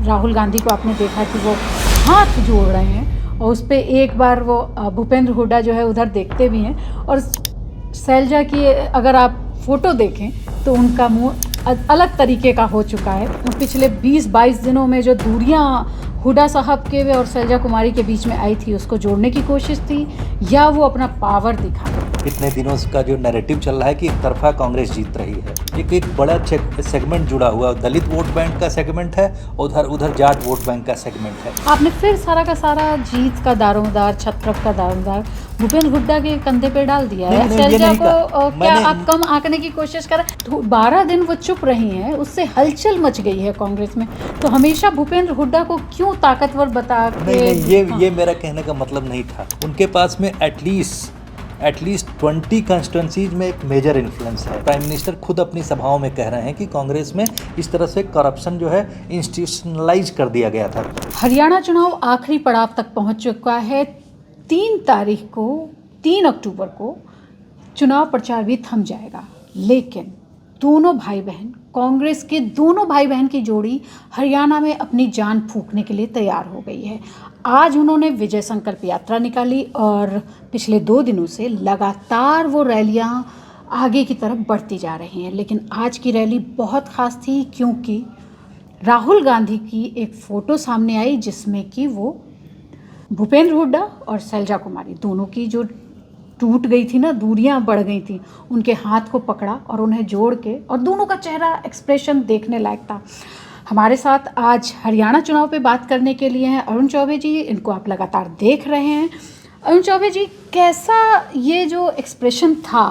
राहुल गांधी को आपने देखा कि वो हाथ जोड़ रहे हैं और उस पर एक बार वो भूपेंद्र हुड्डा जो है उधर देखते भी हैं, और शैलजा की अगर आप फोटो देखें तो उनका मुंह अलग तरीके का हो चुका है। पिछले 20-22 दिनों में जो दूरियां हुड्डा साहब के और शैलजा कुमारी के बीच में आई थी, उसको जोड़ने की कोशिश थी, या वो अपना पावर दिखा रहे थे। इतने दिनों का जो नैरेटिव चल रहा है कि एक तरफा कांग्रेस जीत रही है, एक बड़ा सेगमेंट जुड़ा हुआ, दलित वोट बैंक का सेगमेंट है, उधर जाट वोट बैंक का सेगमेंट है। आपने फिर सारा का सारा जीत का दारोमदार, छत्रप का दारोमदार भूपेंद्र हुड्डा के कंधे पे डाल दिया है। शैलजा को क्या आप कम आंकने की कोशिश कर? 12 दिन वो चुप रही हैं, उससे हलचल मच गई है कांग्रेस में। तो हमेशा भूपेंद्र हुड्डा को क्यों ताकतवर बता के? नहीं, ये मेरा कहने का मतलब नहीं था। उनके पास में एटलीस्ट 20 कॉन्स्टिट्यूंसीज में एक मेजर इन्फ्लुएंस है। प्राइम मिनिस्टर खुद अपनी सभाओं में कह रहे हैं कि कांग्रेस में इस तरह से करप्शन जो है इंस्टीट्यूशनलाइज कर दिया गया था। हरियाणा चुनाव आखिरी पड़ाव तक पहुंच चुका है। 3 अक्टूबर को चुनाव प्रचार भी थम जाएगा, लेकिन दोनों भाई बहन, कांग्रेस के दोनों भाई बहन की जोड़ी हरियाणा में अपनी जान फूंकने के लिए तैयार हो गई है। आज उन्होंने विजय संकल्प यात्रा निकाली और पिछले 2 दिनों से लगातार वो रैलियां आगे की तरफ बढ़ती जा रही हैं। लेकिन आज की रैली बहुत ख़ास थी, क्योंकि राहुल गांधी की एक फ़ोटो सामने आई जिसमें कि वो भूपेंद्र हुड्डा और शैलजा कुमारी दोनों की जो टूट गई थी ना, दूरियां बढ़ गई थी, उनके हाथ को पकड़ा और उन्हें जोड़ के, और दोनों का चेहरा एक्सप्रेशन देखने लायक था। हमारे साथ आज हरियाणा चुनाव पे बात करने के लिए हैं अरुण चौबे जी। इनको आप लगातार देख रहे हैं। अरुण चौबे जी, कैसा ये जो एक्सप्रेशन था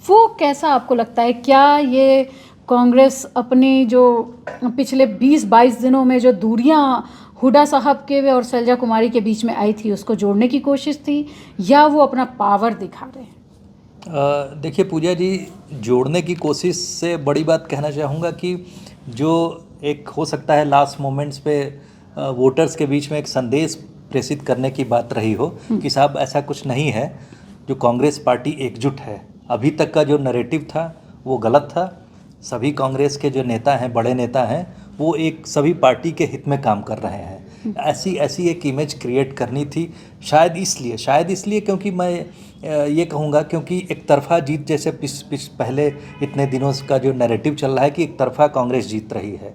वो कैसा आपको लगता है? क्या ये कांग्रेस अपनी जो पिछले 20-22 दिनों में जो दूरियां हुड्डा साहब के और शैलजा कुमारी के बीच में आई थी, उसको जोड़ने की कोशिश थी, या वो अपना पावर दिखा रहे हैं? देखिए पूजा जी, जोड़ने की कोशिश से बड़ी बात कहना चाहूँगा कि जो एक हो सकता है लास्ट मोमेंट्स पे वोटर्स के बीच में एक संदेश प्रेषित करने की बात रही हो कि साहब ऐसा कुछ नहीं है, जो कांग्रेस पार्टी एकजुट है। अभी तक का जो नैरेटिव था वो गलत था। सभी कांग्रेस के जो नेता हैं, बड़े नेता हैं, वो एक सभी पार्टी के हित में काम कर रहे हैं। ऐसी एक इमेज क्रिएट करनी थी, शायद इसलिए क्योंकि मैं ये कहूँगा क्योंकि एक तरफा जीत, जैसे पहले इतने दिनों का जो नैरेटिव चल रहा है कि एक तरफा कांग्रेस जीत रही है,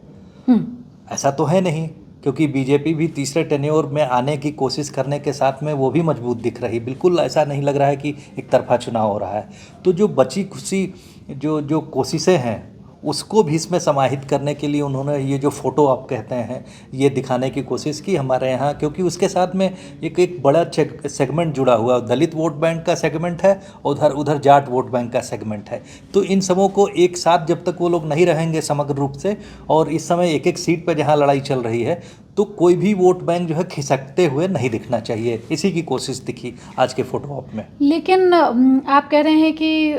ऐसा तो है नहीं, क्योंकि बीजेपी भी तीसरे टेन्योर में आने की कोशिश करने के साथ में वो भी मजबूत दिख रही। बिल्कुल ऐसा नहीं लग रहा है कि एक तरफा चुनाव हो रहा है। तो जो बची खुशी जो कोशिशें हैं, उसको भी इसमें समाहित करने के लिए उन्होंने ये जो फ़ोटो आप कहते हैं, ये दिखाने की कोशिश की हमारे यहाँ, क्योंकि उसके साथ में एक बड़ा सेगमेंट जुड़ा हुआ, दलित वोट बैंक का सेगमेंट है, उधर जाट वोट बैंक का सेगमेंट है। तो इन सबों को एक साथ जब तक वो लोग नहीं रहेंगे समग्र रूप से, और इस समय एक सीट पर जहाँ लड़ाई चल रही है, तो कोई भी वोट बैंक जो है खिसकते हुए नहीं दिखना चाहिए। इसी की कोशिश दिखी आज के फोटो ऑप में। लेकिन आप कह रहे हैं कि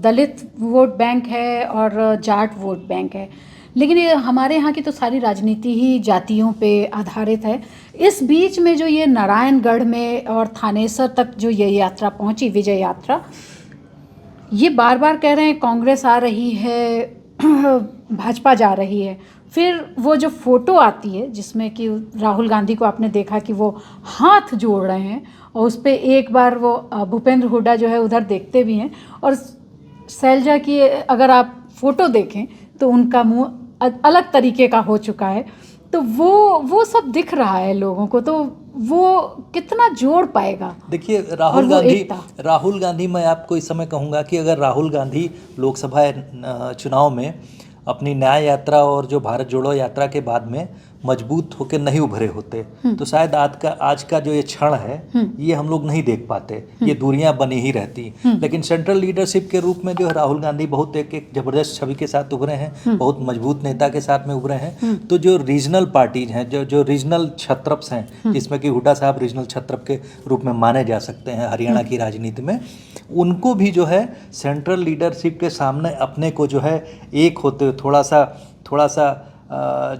दलित वोट बैंक है और जाट वोट बैंक है, लेकिन ये हमारे यहाँ की तो सारी राजनीति ही जातियों पे आधारित है। इस बीच में जो ये नारायणगढ़ में और थानेसर तक जो ये यात्रा पहुँची, विजय यात्रा, ये बार बार कह रहे हैं कांग्रेस आ रही है, भाजपा जा रही है। फिर वो जो फोटो आती है जिसमें कि राहुल गांधी को आपने देखा कि वो हाथ जोड़ रहे हैं, और उस पर एक बार वो भूपेंद्र हुड्डा जो है उधर देखते भी हैं, और शैलजा की अगर आप फोटो देखें तो उनका मुंह अलग तरीके का हो चुका है। तो वो सब दिख रहा है लोगों को, तो वो कितना जोड़ पाएगा? देखिए राहुल गांधी मैं आपको इस समय कहूँगा कि अगर राहुल गांधी लोकसभा चुनाव में अपनी न्याय यात्रा और जो भारत जोड़ो यात्रा के बाद में मजबूत होकर नहीं उभरे होते, तो शायद आज का जो ये क्षण है ये हम लोग नहीं देख पाते, ये दूरियां बनी ही रहती। लेकिन सेंट्रल लीडरशिप के रूप में जो राहुल गांधी बहुत एक जबरदस्त छवि के साथ उभरे हैं, बहुत मजबूत नेता के साथ में उभरे हैं। तो जो रीजनल पार्टीज हैं, जो रीजनल छत्रप्स हैं, जिसमें कि हुड्डा साहब रीजनल छत्रप के रूप में माने जा सकते हैं हरियाणा की राजनीति में, उनको भी जो है सेंट्रल लीडरशिप के सामने अपने को जो है एक होते हुए थोड़ा सा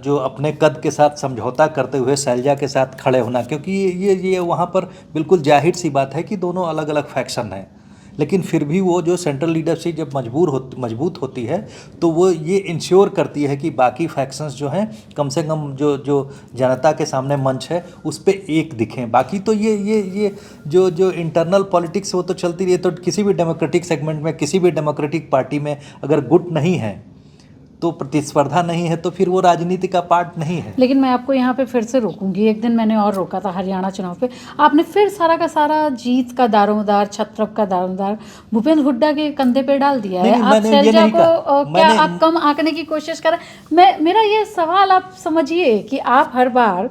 जो अपने कद के साथ समझौता करते हुए शैलजा के साथ खड़े होना, क्योंकि ये वहाँ पर बिल्कुल जाहिर सी बात है कि दोनों अलग अलग फैक्शन हैं। लेकिन फिर भी वो जो सेंट्रल लीडरशिप जब मजबूत होती है तो वो ये इंश्योर करती है कि बाकी फैक्शंस जो हैं कम से कम जो जनता के सामने मंच है उस पर एक दिखें। बाकी तो ये जो इंटरनल पॉलिटिक्स वो तो चलती रही है। तो किसी भी डेमोक्रेटिक सेगमेंट में, किसी भी डेमोक्रेटिक पार्टी में अगर गुट नहीं है तो प्रतिस्पर्धा नहीं है तो फिर वो राजनीति का पार्ट नहीं है। लेकिन मैं आपको यहाँ पे फिर से रोकूंगी। एक दिन मैंने और रोका था हरियाणा चुनाव पे, आपने फिर सारा का सारा जीत का दारोमदार, छत्रप का दारोमदार भूपेंद्र हुड्डा के कंधे पे डाल दिया है। आप शैलजा को क्या आप कम आंकने की कोशिश कर रहे हैं? मेरा ये सवाल आप समझिए कि आप हर बार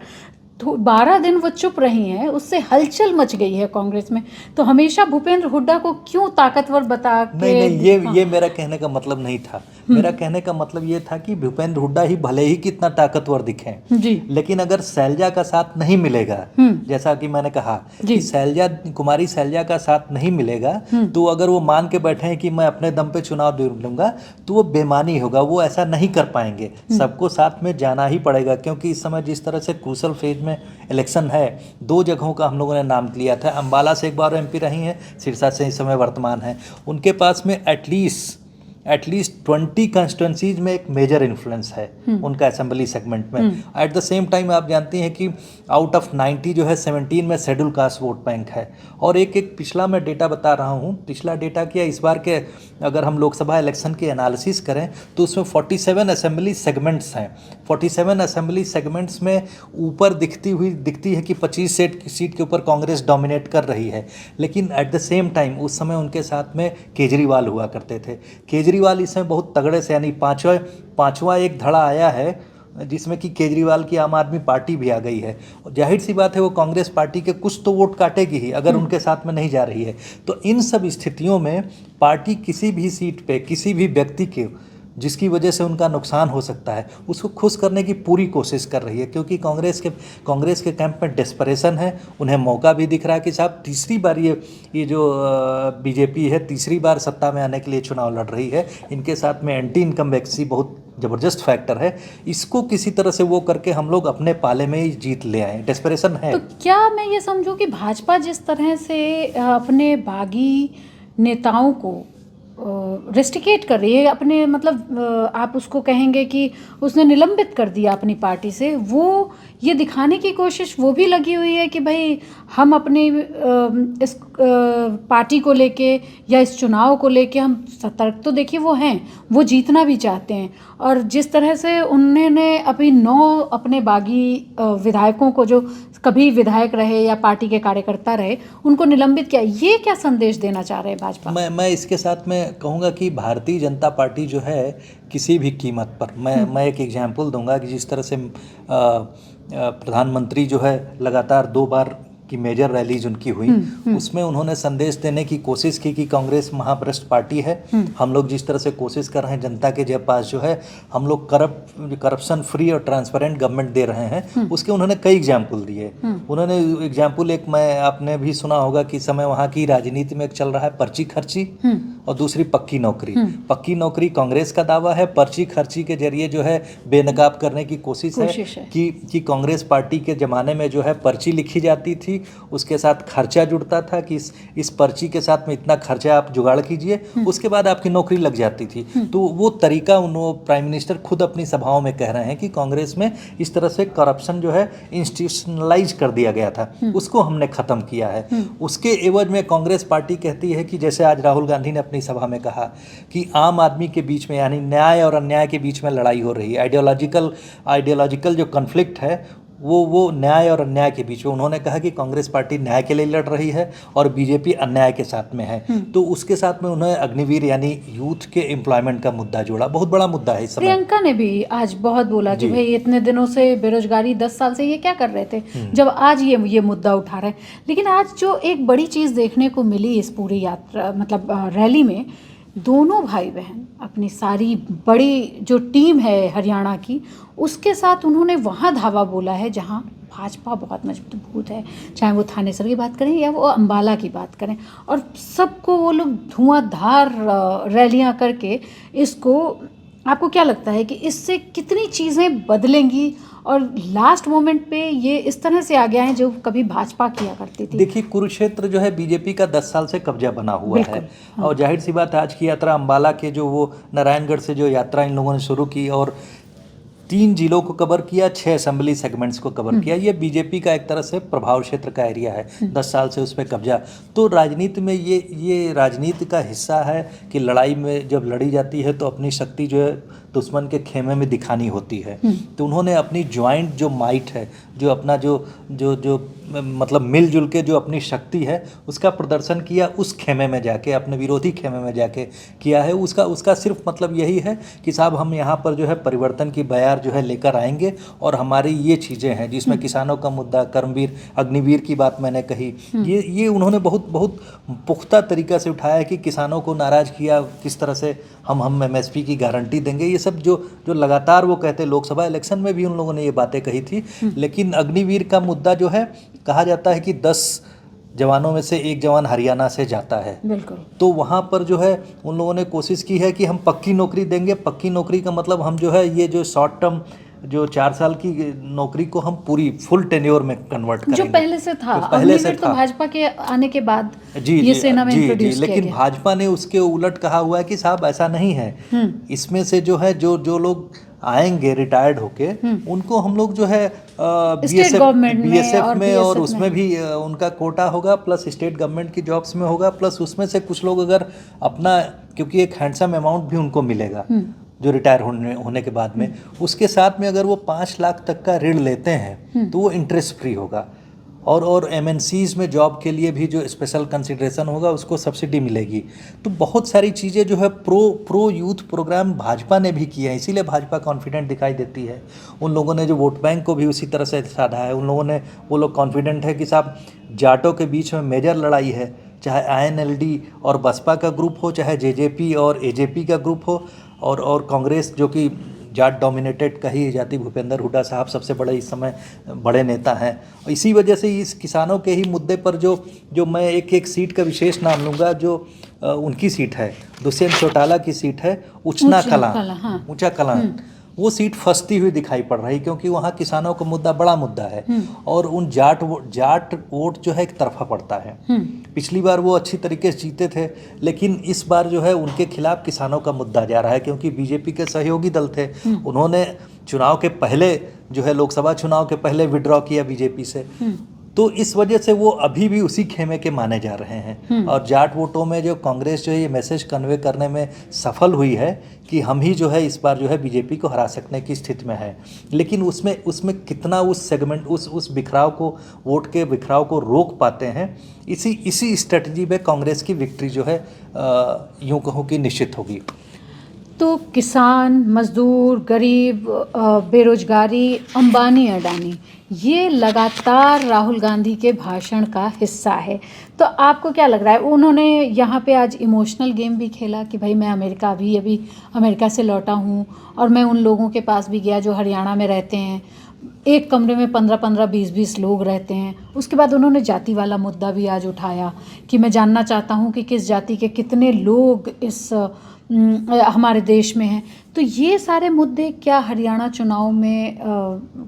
12 दिन वो चुप रही हैं, उससे हलचल मच गई है कांग्रेस में, तो हमेशा भूपेंद्र हुड्डा को क्यों ताकतवर बता के? नहीं, ये मेरा कहने का मतलब नहीं था। मेरा कहने का मतलब ये था कि भूपेंद्र हुड्डा ही भले ही कितना ताकतवर दिखें जी, लेकिन अगर शैलजा का साथ नहीं मिलेगा, जैसा कि मैंने कहा कि कुमारी शैलजा का साथ नहीं मिलेगा, तो अगर वो मान के बैठे हैं कि मैं अपने दम पे चुनाव लूंगा तो वो बेमानी होगा, वो ऐसा नहीं कर पाएंगे। सबको साथ में जाना ही पड़ेगा, क्योंकि इस समय जिस तरह से क्रूशल फेज में इलेक्शन है, 2 जगहों का हम लोगों ने नाम लिया था। अम्बाला से एक बार एमपी रही हैं, सिरसा से इस समय वर्तमान है। उनके पास में एटलीस्ट 20 कंस्टिट्यूंसीज में एक मेजर इन्फ्लुएंस है उनका असेंबली सेगमेंट में। एट द सेम टाइम आप जानती हैं कि आउट ऑफ 90 जो है 17 में शेड्यूल कास्ट वोट बैंक है। और एक पिछला मैं डेटा बता रहा हूँ, पिछला डेटा क्या, इस बार के अगर हम लोकसभा इलेक्शन की एनालिसिस करें तो उसमें 47 असेंबली सेगमेंट्स हैं। 47 असेंबली सेगमेंट्स में ऊपर दिखती है कि 25 सीट के ऊपर कांग्रेस डोमिनेट कर रही है, लेकिन एट द सेम टाइम उस समय उनके साथ में केजरीवाल हुआ करते थे। केजरीवाल इसमें बहुत तगड़े से, यानी पांचवा एक धड़ा आया है जिसमें कि केजरीवाल की आम आदमी पार्टी भी आ गई है। और जाहिर सी बात है वो कांग्रेस पार्टी के कुछ तो वोट काटेगी ही अगर उनके साथ में नहीं जा रही है। तो इन सब स्थितियों में पार्टी किसी भी सीट पे किसी भी व्यक्ति के जिसकी वजह से उनका नुकसान हो सकता है उसको खुश करने की पूरी कोशिश कर रही है, क्योंकि कांग्रेस के कैंप में डेस्परेशन है। उन्हें मौका भी दिख रहा है कि साहब तीसरी बार ये जो बीजेपी है तीसरी बार सत्ता में आने के लिए चुनाव लड़ रही है, इनके साथ में एंटी इनकम्बेंसी बहुत ज़बरदस्त फैक्टर है, इसको किसी तरह से वो करके हम लोग अपने पाले में ही जीत ले आए। डेस्परेशन है। तो क्या मैं ये समझूं कि भाजपा जिस तरह से अपने बागी नेताओं को रेस्टिकेट कर रही है, अपने मतलब आप उसको कहेंगे कि उसने निलंबित कर दिया अपनी पार्टी से, वो ये दिखाने की कोशिश वो भी लगी हुई है कि भाई हम अपनी इस पार्टी को लेके या इस चुनाव को लेके हम सतर्क तो देखिए वो हैं, वो जीतना भी चाहते हैं। और जिस तरह से उन्होंने अभी 9 अपने बागी विधायकों को जो कभी विधायक रहे या पार्टी के कार्यकर्ता रहे उनको निलंबित किया, ये क्या संदेश देना चाह रहे हैं भाजपा? मैं इसके साथ में कहूँगा कि भारतीय जनता पार्टी जो है किसी भी कीमत पर, मैं एक एग्जांपल दूंगा कि जिस तरह से प्रधानमंत्री जो है लगातार 2 बार की मेजर रैलीज उनकी हुई, उसमें उन्होंने संदेश देने की कोशिश की कि कांग्रेस महाभ्रष्ट पार्टी है। हम लोग जिस तरह से कोशिश कर रहे हैं जनता के पास जो है हम लोग करप्शन फ्री और ट्रांसपेरेंट गवर्नमेंट दे रहे हैं, उसके उन्होंने कई एग्जाम्पल दिए। उन्होंने एग्जाम्पल एक आपने भी सुना होगा कि समय वहाँ की राजनीति में एक चल रहा है पर्ची खर्ची और दूसरी पक्की नौकरी। पक्की नौकरी कांग्रेस का दावा है, पर्ची खर्ची के जरिए जो है बेनकाब करने की कोशिश है कि कांग्रेस पार्टी के ज़माने में जो है पर्ची लिखी जाती थी, उसके साथ खर्चा जुड़ता था कि इस पर्ची के साथ में इतना खर्चा आप जुगाड़ कीजिए, उसके बाद आपकी नौकरी लग जाती थी। तो वो तरीका प्राइम मिनिस्टर खुद अपनी सभाओं में कह रहे हैं कि कांग्रेस में इस तरह से करप्शन जो है इंस्टीट्यूशनलाइज कर दिया गया था, उसको हमने ख़त्म किया है। उसके एवज में कांग्रेस पार्टी कहती है कि जैसे आज राहुल गांधी ने अपनी सभा में कहा कि आम आदमी के बीच में यानी न्याय और अन्याय के बीच में लड़ाई हो रही है, आइडियोलॉजिकल जो कन्फ्लिक्ट है वो न्याय और अन्याय के बीच में। उन्होंने कहा कि कांग्रेस पार्टी न्याय के लिए लड़ रही है और बीजेपी अन्याय के साथ में है। तो उसके साथ में उन्होंने अग्निवीर यानी यूथ के एम्प्लॉयमेंट का मुद्दा जोड़ा, बहुत बड़ा मुद्दा है इस समय। प्रियंका ने भी आज बहुत बोला कि भाई इतने दिनों से बेरोजगारी 10 साल से ये क्या कर रहे थे, जब आज ये मुद्दा उठा रहे हैं। लेकिन आज जो एक बड़ी चीज़ देखने को मिली इस पूरी यात्रा मतलब रैली में, दोनों भाई बहन अपनी सारी बड़ी जो टीम है हरियाणा की उसके साथ उन्होंने वहाँ धावा बोला है जहाँ भाजपा बहुत मजबूत है, चाहे वो थानेसर की बात करें या वो अम्बाला की बात करें, और सबको वो लोग धुआंधार रैलियाँ करके इसको, आपको क्या लगता है कि इससे कितनी चीज़ें बदलेंगी और लास्ट मोमेंट पे ये इस तरह से आ गया है जो कभी भाजपा किया करती थी। देखिए, कुरुक्षेत्र जो है बीजेपी का 10 साल से कब्जा बना हुआ है। बिल्कुल, और जाहिर सी बात है, आज की यात्रा अंबाला के जो वो नारायणगढ़ से जो यात्रा इन लोगों ने शुरू की और 3 जिलों को कवर किया, 6 असेंबली सेगमेंट्स को कवर किया। ये बीजेपी का एक तरह से प्रभाव क्षेत्र का एरिया है, 10 साल से उस पर कब्जा। तो राजनीति में ये राजनीति का हिस्सा है कि लड़ाई में जब लड़ी जाती है तो अपनी शक्ति जो है दुश्मन के खेमे में दिखानी होती है। तो उन्होंने अपनी ज्वाइंट जो माइट है, जो अपना जो मतलब मिलजुल के जो अपनी शक्ति है उसका प्रदर्शन किया, उस खेमे में जाके, अपने विरोधी खेमे में जाके किया है। उसका सिर्फ मतलब यही है कि साहब हम यहाँ पर जो है परिवर्तन की बयार जो है लेकर आएंगे और हमारी ये चीज़ें हैं जिसमें किसानों का मुद्दा, कर्मवीर, अग्निवीर की बात मैंने कही, ये उन्होंने बहुत बहुत पुख्ता तरीका से उठाया कि किसानों को नाराज़ किया, किस तरह से हम एमएसपी की गारंटी देंगे। ये सब जो लगातार वो कहते, लोकसभा इलेक्शन में भी उन लोगों ने ये बातें कही थी। लेकिन अग्निवीर का मुद्दा जो है, कहा जाता है कि 10 जवानों में से 1 जवान हरियाणा से जाता है। बिल्कुल। तो वहाँ पर जो है उन लोगों ने कोशिश की है कि हम पक्की नौकरी देंगे। पक्की नौकरी का मतलब हम जो है ये जो शॉर्ट टर्म जो 4 साल की नौकरी को हम पूरी फुल टेन्योर में कन्वर्ट करेंगे, जो पहले से था। जो पहले से तो था। भाजपा के आने के बाद जी ये जी सेना में जी इंट्रोड्यूस किया लेकिन गया। भाजपा ने उसके उलट कहा हुआ है कि साहब ऐसा नहीं है। इसमें से जो है जो लोग आएंगे रिटायर्ड होके, उनको हम लोग जो है स्टेट गवर्नमेंट में बीएसएफ और में और BSF उसमें भी उनका कोटा होगा, प्लस स्टेट गवर्नमेंट की जॉब्स में होगा, प्लस उसमें से कुछ लोग अगर अपना, क्योंकि एक हैंडसम अमाउंट भी उनको मिलेगा जो रिटायर होने के बाद में, उसके साथ में अगर वो 5 लाख तक का ऋण लेते हैं तो वो इंटरेस्ट फ्री होगा। और एमएनसीज में जॉब के लिए भी जो स्पेशल कंसिडरेशन होगा उसको सब्सिडी मिलेगी। तो बहुत सारी चीज़ें जो है प्रो यूथ प्रोग्राम भाजपा ने भी किए हैं, इसीलिए भाजपा कॉन्फिडेंट दिखाई देती है। उन लोगों ने जो वोट बैंक को भी उसी तरह से साधा है। उन लोगों ने, वो लोग कॉन्फिडेंट है कि साहब जाटों के बीच में मेजर लड़ाई है, चाहे आईएनएलडी और बसपा का ग्रुप हो, चाहे जेजेपी और एजेपी का ग्रुप हो, और कांग्रेस जो कि जाट डोमिनेटेड कही जाती, भूपेंद्र हुड्डा साहब सबसे बड़े इस समय बड़े नेता हैं। इसी वजह से इस किसानों के ही मुद्दे पर जो मैं एक सीट का विशेष नाम लूँगा, जो उनकी सीट है, दुष्यंत चौटाला की सीट है, ऊंचा कलां, वो सीट फंसती हुई दिखाई पड़ रही, क्योंकि वहाँ किसानों का मुद्दा बड़ा मुद्दा है और उन जाट वोट जो है एक तरफा पड़ता है। पिछली बार वो अच्छी तरीके से जीते थे, लेकिन इस बार जो है उनके खिलाफ किसानों का मुद्दा जा रहा है, क्योंकि बीजेपी के सहयोगी दल थे, उन्होंने चुनाव के पहले जो है, लोकसभा चुनाव के पहले विड्रॉ किया बीजेपी से। तो इस वजह से वो अभी भी उसी खेमे के माने जा रहे हैं। और जाट वोटों में जो कांग्रेस जो है ये मैसेज कन्वे करने में सफल हुई है कि हम ही जो है इस बार जो है बीजेपी को हरा सकने की स्थिति में है। लेकिन उसमें कितना उस सेगमेंट, उस बिखराव को, वोट के बिखराव को रोक पाते हैं, इसी स्ट्रेटजी में कांग्रेस की विक्ट्री जो है यूँ कहूँ कि निश्चित होगी। तो किसान, मजदूर, गरीब, बेरोजगारी, अंबानी अडानी, ये लगातार राहुल गांधी के भाषण का हिस्सा है। तो आपको क्या लग रहा है, उन्होंने यहाँ पे आज इमोशनल गेम भी खेला कि भाई मैं अभी अमेरिका से लौटा हूँ और मैं उन लोगों के पास भी गया जो हरियाणा में रहते हैं, एक कमरे में 15-15, 20-20 लोग रहते हैं। उसके बाद उन्होंने जाति वाला मुद्दा भी आज उठाया कि मैं जानना चाहता हूँ कि किस जाति के कितने लोग इस हमारे देश में हैं। तो ये सारे मुद्दे क्या हरियाणा चुनाव में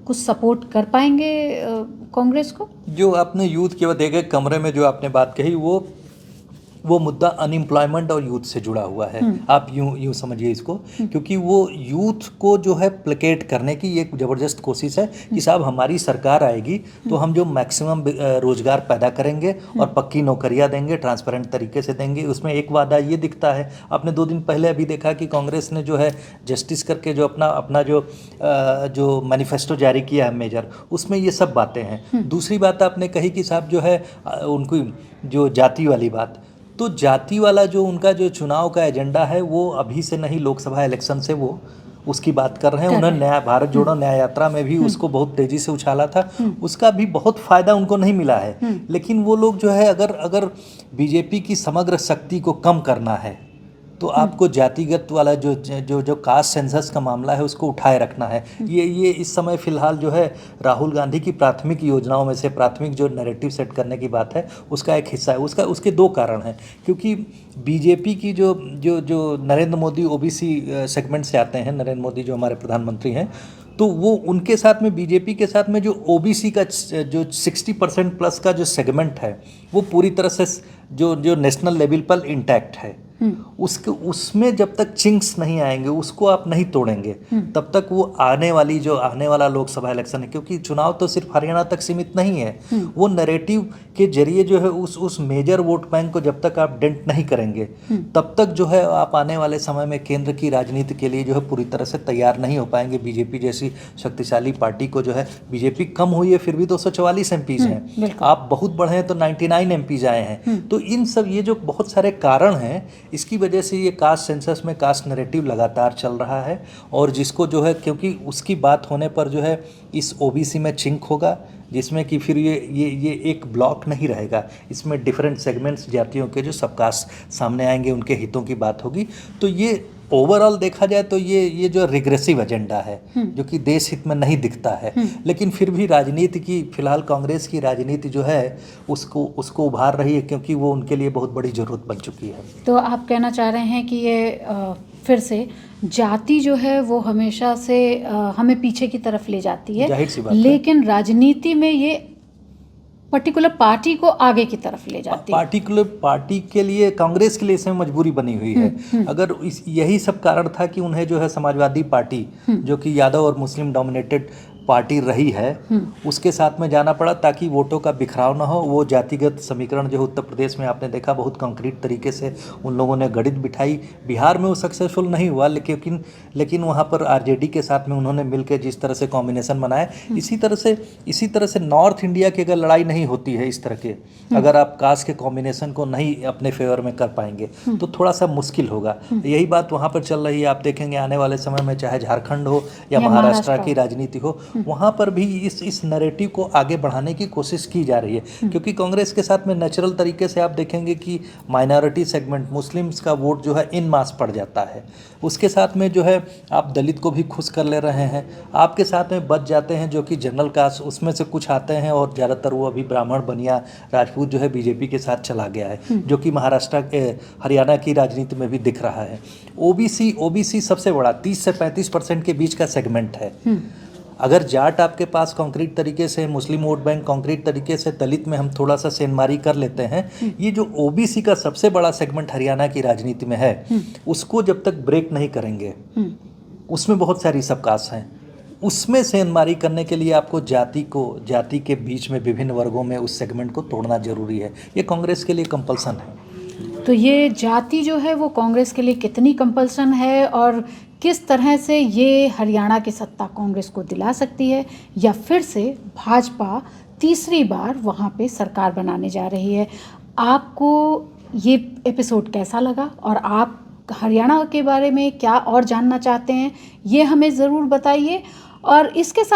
कुछ सपोर्ट कर पाएंगे कांग्रेस को? जो आपने यूथ के बाद एक कमरे में जो आपने बात कही, वो मुद्दा अनएम्प्लॉयमेंट और यूथ से जुड़ा हुआ है। आप यूं समझिए इसको, क्योंकि वो यूथ को जो है प्लेकेट करने की एक ज़बरदस्त कोशिश है कि साहब हमारी सरकार आएगी तो हम जो मैक्सिमम रोजगार पैदा करेंगे और पक्की नौकरियां देंगे, ट्रांसपेरेंट तरीके से देंगे। उसमें एक वादा ये दिखता है, आपने 2 दिन पहले अभी देखा कि कांग्रेस ने जो है जस्टिस करके जो अपना जो मैनिफेस्टो जारी किया है मेजर, उसमें ये सब बातें हैं। दूसरी बात आपने कही कि साहब जो है उनको जो जाति वाली बात, तो जाति वाला जो उनका जो चुनाव का एजेंडा है वो अभी से नहीं, लोकसभा इलेक्शन से वो उसकी बात कर रहे हैं। उन्होंने न्याय भारत जोड़ो न्याय यात्रा में भी उसको बहुत तेजी से उछाला था, उसका भी बहुत फायदा उनको नहीं मिला है। लेकिन वो लोग जो है अगर बीजेपी की समग्र शक्ति को कम करना है तो आपको जातिगत वाला जो कास्ट सेंसस का मामला है उसको उठाए रखना है। ये इस समय फिलहाल जो है राहुल गांधी की प्राथमिक योजनाओं में से, प्राथमिक जो नैरेटिव सेट करने की बात है उसका एक हिस्सा है। उसके 2 कारण हैं, क्योंकि बीजेपी की जो नरेंद्र मोदी ओबीसी सेगमेंट से आते हैं, नरेंद्र मोदी जो हमारे प्रधानमंत्री हैं, तो वो उनके साथ में बीजेपी के साथ में जो ओबीसी का जो 60% प्लस का जो सेगमेंट है वो पूरी तरह से जो जो नेशनल लेवल पर इंटैक्ट है। उसके उसमें जब तक चिंक्स नहीं आएंगे, उसको आप नहीं तोड़ेंगे, तब तक वो आने वाला लोकसभा इलेक्शन है, क्योंकि चुनाव तो सिर्फ हरियाणा तक सीमित नहीं है। वो नैरेटिव के जरिए जो है उस मेजर वोट बैंक को जब तक आप डेंट नहीं करेंगे, तब तक जो है आप आने वाले समय में केंद्र की राजनीति के लिए जो है पूरी तरह से तैयार नहीं हो पाएंगे। बीजेपी जैसी शक्तिशाली पार्टी को जो है, बीजेपी कम हुई है फिर भी 244 एमपीज हैं, आप बहुत बढ़े हैं तो 99 एमपीज आए हैं। तो इन सब ये जो बहुत सारे कारण हैं, इसकी वजह से ये कास्ट सेंसस में कास्ट नैरेटिव लगातार चल रहा है, और जिसको जो है, क्योंकि उसकी बात होने पर जो है इस ओबीसी में चिंक होगा, जिसमें कि फिर ये एक ब्लॉक नहीं रहेगा, इसमें डिफरेंट सेगमेंट्स जातियों के जो सबकास्ट सामने आएंगे, उनके हितों की बात होगी। तो ये ओवरऑल देखा जाए तो ये जो रिग्रेसिव एजेंडा है, जो कि देश हित में नहीं दिखता है, लेकिन फिर भी राजनीति की, फिलहाल कांग्रेस की राजनीति जो है उसको उभार रही है, क्योंकि वो उनके लिए बहुत बड़ी ज़रूरत बन चुकी है। तो आप कहना चाह रहे हैं कि ये फिर से जाति जो है वो हमेशा से हमें पीछे की तरफ ले जाती है, जाहिर सी बात है। लेकिन राजनीति में ये पर्टिकुलर पार्टी को आगे की तरफ ले जाती है। पार्टिकुलर पार्टी के लिए, कांग्रेस के लिए इसमें मजबूरी बनी हुई है। अगर यही सब कारण था कि उन्हें जो है समाजवादी पार्टी, जो कि यादव और मुस्लिम डोमिनेटेड पार्टी रही है, उसके साथ में जाना पड़ा ताकि वोटों का बिखराव ना हो। वो जातिगत समीकरण जो उत्तर प्रदेश में आपने देखा, बहुत कंक्रीट तरीके से उन लोगों ने गणित बिठाई। बिहार में वो सक्सेसफुल नहीं हुआ, लेकिन वहाँ पर आरजेडी के साथ में उन्होंने मिलकर जिस तरह से कॉम्बिनेशन बनाए, इसी तरह से नॉर्थ इंडिया की अगर लड़ाई नहीं होती है इस तरह के, अगर आप कास्ट के कॉम्बिनेशन को नहीं अपने फेवर में कर पाएंगे तो थोड़ा सा मुश्किल होगा। यही बात वहाँ पर चल रही है। आप देखेंगे आने वाले समय में, चाहे झारखंड हो या महाराष्ट्र की राजनीति हो, वहाँ पर भी इस नैरेटिव को आगे बढ़ाने की कोशिश की जा रही है, क्योंकि कांग्रेस के साथ में नेचुरल तरीके से आप देखेंगे कि माइनॉरिटी सेगमेंट, मुस्लिम्स का वोट जो है इन मास पड़ जाता है। उसके साथ में जो है आप दलित को भी खुश कर ले रहे हैं, आपके साथ में बच जाते हैं जो कि जनरल कास्ट, उसमें से कुछ आते हैं, और ज़्यादातर वो अभी ब्राह्मण, बनिया, राजपूत जो है बीजेपी के साथ चला गया है, जो कि महाराष्ट्र हरियाणा की राजनीति में भी दिख रहा है। ओबीसी सबसे बड़ा 30 से 35% के बीच का सेगमेंट है। अगर जाट आपके पास कॉन्क्रीट तरीके से, मुस्लिम वोट बैंक कॉन्क्रीट तरीके से, दलित में हम थोड़ा सा सेंधमारी कर लेते हैं, ये जो ओबीसी का सबसे बड़ा सेगमेंट हरियाणा की राजनीति में है, उसको जब तक ब्रेक नहीं करेंगे, उसमें बहुत सारी सबकास्ट हैं, उसमें सेंधमारी करने के लिए आपको जाति के बीच में विभिन्न वर्गों में उस सेगमेंट को तोड़ना जरूरी है। ये कांग्रेस के लिए कंपल्सन है। तो ये जाति जो है वो कांग्रेस के लिए कितनी कंपल्सन है, और किस तरह से ये हरियाणा की सत्ता कांग्रेस को दिला सकती है, या फिर से भाजपा तीसरी बार वहाँ पे सरकार बनाने जा रही है? आपको ये एपिसोड कैसा लगा, और आप हरियाणा के बारे में क्या और जानना चाहते हैं, ये हमें ज़रूर बताइए। और इसके साथ